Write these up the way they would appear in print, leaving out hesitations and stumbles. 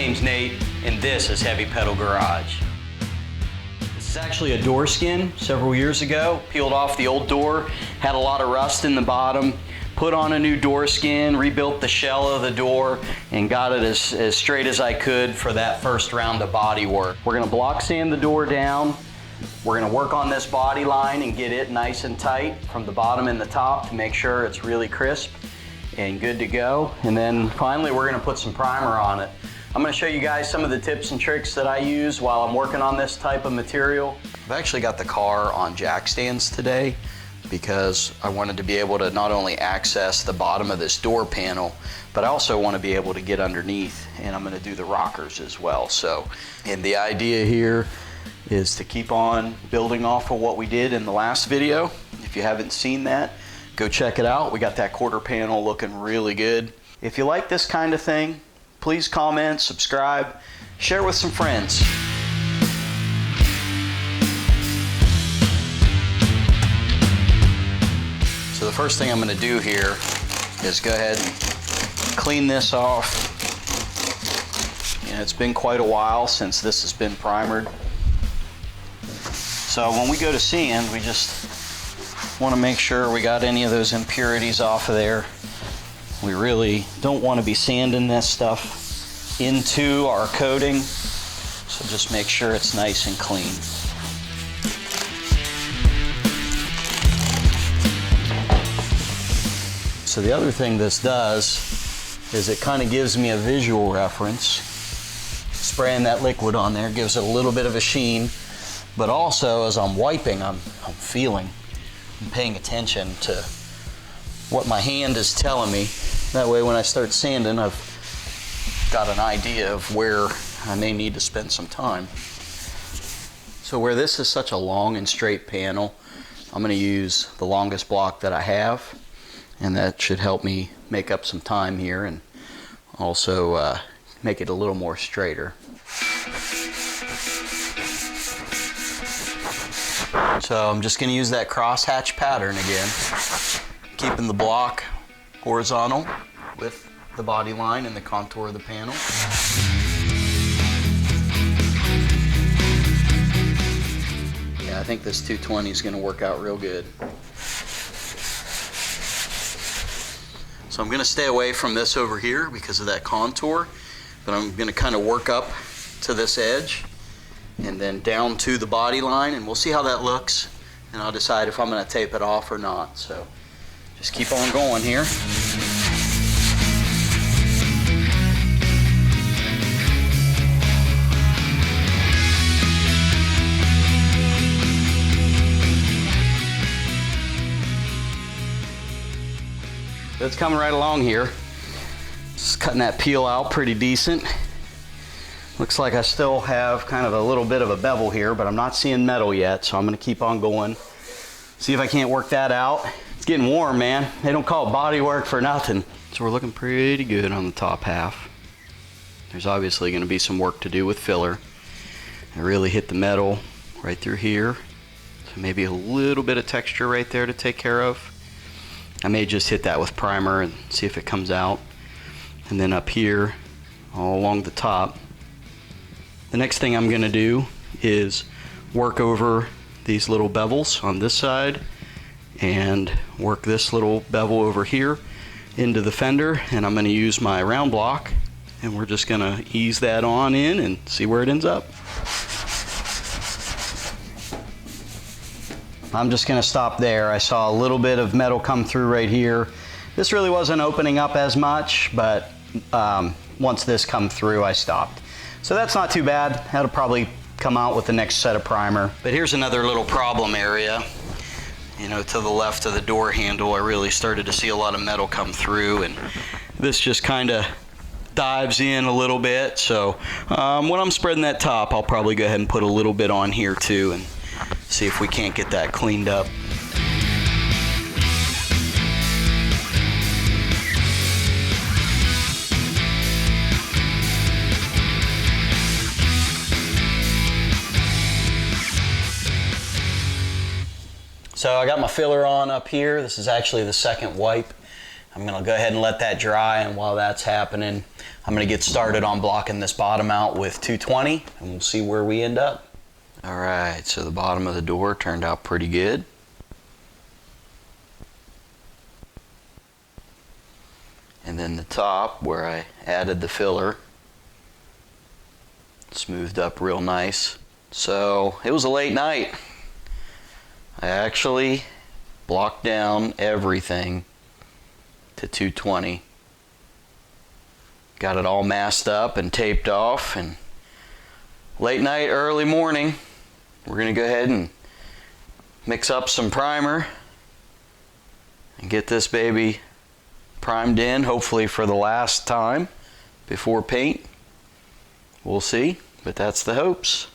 name's Nate, and this is Heavy Pedal Garage. This is actually a door skin several years ago. Peeled off the old door, had a lot of rust in the bottom, put on a new door skin, rebuilt the shell of the door, and got it as straight as I could for that first round of body work. We're gonna block sand the door down. We're gonna work on this body line and get it nice and tight from the bottom and the top to make sure it's really crisp and good to go. And then finally, we're gonna put some primer on it. I'm gonna show you guys some of the tips and tricks that I use while I'm working on this type of material. I've actually got the car on jack stands today because I wanted to be able to not only access the bottom of this door panel, but I also want to be able to get underneath, and I'm gonna do the rockers as well. And the idea here is to keep on building off of what we did in the last video. If you haven't seen that, go check it out. We got that quarter panel looking really good. If you like this kind of thing, please comment, subscribe, share with some friends. So the first thing I'm going to do here is go ahead and clean this off. It's been quite a while since this has been primered. So when we go to sand, we just want to make sure we got any of those impurities off of there. We really don't want to be sanding this stuff into our coating, so just make sure it's nice and clean. So the other thing this does is it kind of gives me a visual reference. Spraying that liquid on there gives it a little bit of a sheen, but also as I'm wiping, I'm feeling and paying attention to what my hand is telling me. That way when I start sanding, I've got an idea of where I may need to spend some time. So where this is such a long and straight panel, I'm going to use the longest block that I have, and that should help me make up some time here and also make it a little more straighter. So I'm just going to use that crosshatch pattern again, keeping the block horizontal with the body line and the contour of the panel. Yeah, I think this 220 is going to work out real good. So I'm going to stay away from this over here because of that contour, but I'm going to kind of work up to this edge and then down to the body line, and we'll see how that looks, and I'll decide if I'm going to tape it off or not. So just keep on going here. It's coming right along here. Just cutting that peel out pretty decent. Looks like I still have kind of a little bit of a bevel here, but I'm not seeing metal yet, so I'm gonna keep on going. See if I can't work that out. It's getting warm, man. They don't call it body work for nothing. So we're looking pretty good on the top half. There's obviously gonna be some work to do with filler. I really hit the metal right through here. So maybe a little bit of texture right there to take care of. I may just hit that with primer and see if it comes out. And then up here, all along the top, the next thing I'm gonna do is work over these little bevels on this side and work this little bevel over here into the fender, and I'm gonna use my round block, and we're just gonna ease that on in and see where it ends up. I'm just gonna stop there. I saw a little bit of metal come through right here. This really wasn't opening up as much, but once this come through, I stopped. So that's not too bad. That'll probably come out with the next set of primer. But here's another little problem area. You know, to the left of the door handle, I really started to see a lot of metal come through, and this just kind of dives in a little bit. So when I'm spreading that top, I'll probably go ahead and put a little bit on here too and see if we can't get that cleaned up. So I got my filler on up here. This is actually the second wipe. I'm gonna go ahead and let that dry, and while that's happening, I'm gonna get started on blocking this bottom out with 220, and we'll see where we end up. All right, so the bottom of the door turned out pretty good. And then the top, where I added the filler, smoothed up real nice. So it was a late night. I actually blocked down everything to 220. Got it all masked up and taped off, and late night, early morning, we're gonna go ahead and mix up some primer and get this baby primed in, hopefully for the last time before paint. We'll see, but that's the hopes.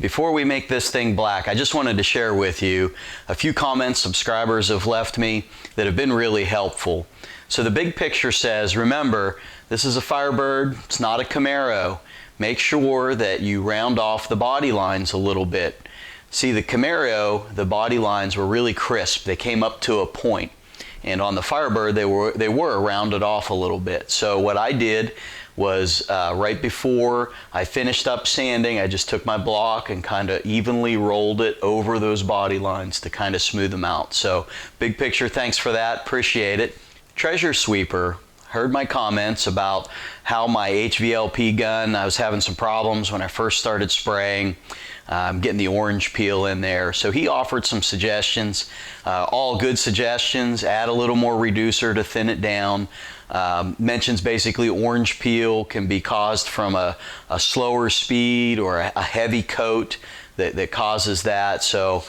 Before we make this thing black, I just wanted to share with you a few comments subscribers have left me that have been really helpful. So the big picture says, remember, this is a Firebird, it's not a Camaro. Make sure that you round off the body lines a little bit. See, the Camaro, the body lines were really crisp. They came up to a point. And on the Firebird, they were rounded off a little bit. So what I did was right before I finished up sanding, I just took my block and kind of evenly rolled it over those body lines to kind of smooth them out. So big picture, thanks for that, appreciate it. Treasure Sweeper heard my comments about how my HVLP gun, I was having some problems when I first started spraying. Getting the orange peel in there. So he offered some suggestions, all good suggestions. Add a little more reducer to thin it down. Mentions basically orange peel can be caused from a slower speed or a heavy coat that causes that. So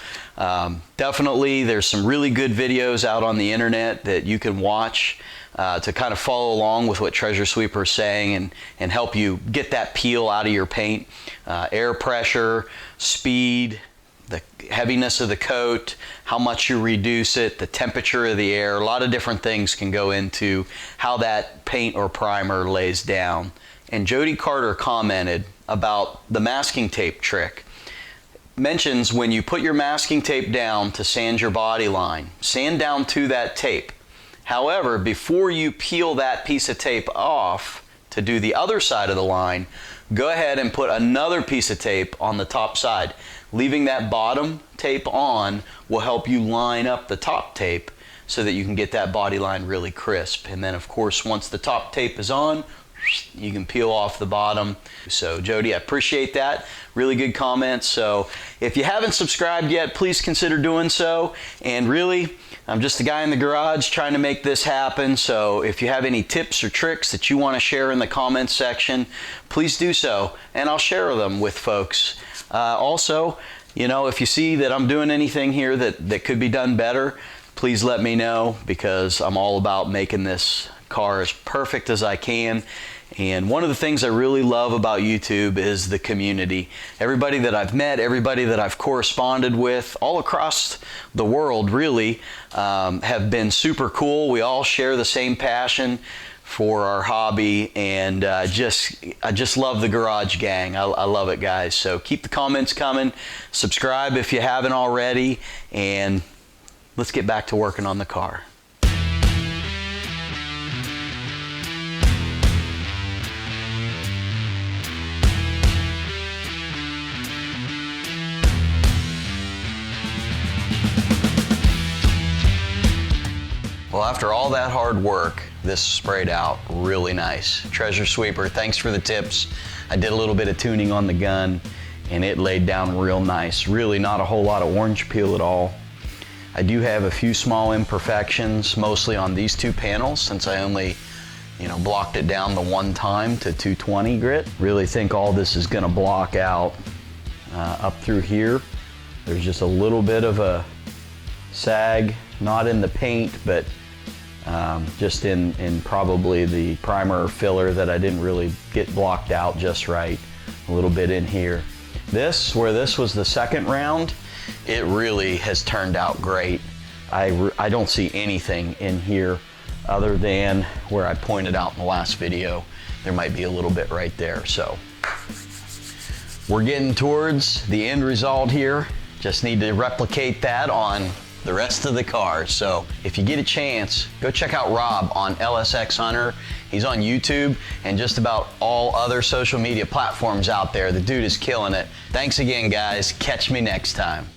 definitely there's some really good videos out on the internet that you can watch to kind of follow along with what Treasure Sweeper is saying and help you get that peel out of your paint. Air pressure, speed, the heaviness of the coat, how much you reduce it, the temperature of the air, a lot of different things can go into how that paint or primer lays down. And Jody Carter commented about the masking tape trick. Mentions when you put your masking tape down to sand your body line, sand down to that tape. However, before you peel that piece of tape off to do the other side of the line, go ahead and put another piece of tape on the top side. Leaving that bottom tape on will help you line up the top tape so that you can get that body line really crisp. And then of course, once the top tape is on, you can peel off the bottom. So Jody, I appreciate that. Really good comments. So if you haven't subscribed yet, please consider doing so. And really, I'm just a guy in the garage trying to make this happen. So if you have any tips or tricks that you want to share in the comments section, please do so, and I'll share them with folks. Also, you know, if you see that I'm doing anything here that could be done better, please let me know, because I'm all about making this car as perfect as I can. And one of the things I really love about YouTube is the community. Everybody that I've met, everybody that I've corresponded with all across the world really have been super cool. We all share the same passion for our hobby, and I just love the Garage Gang. I love it, guys. So keep the comments coming. Subscribe if you haven't already, and let's get back to working on the car. Well, after all that hard work, this sprayed out really nice. Treasure Sweeper, thanks for the tips. I did a little bit of tuning on the gun and it laid down real nice. Really not a whole lot of orange peel at all. I do have a few small imperfections, mostly on these two panels, since I only blocked it down the one time to 220 grit. Really think all this is gonna block out up through here. There's just a little bit of a sag, not in the paint, but just in probably the primer filler that I didn't really get blocked out just right. A little bit in here. Where this was the second round, it really has turned out great. I don't see anything in here other than where I pointed out in the last video. There might be a little bit right there. So we're getting towards the end result here. Just need to replicate that on the rest of the car. So if you get a chance, go check out Rob on LSX Hunter. He's on YouTube and just about all other social media platforms out there. The dude is killing it. Thanks again, guys. Catch me next time.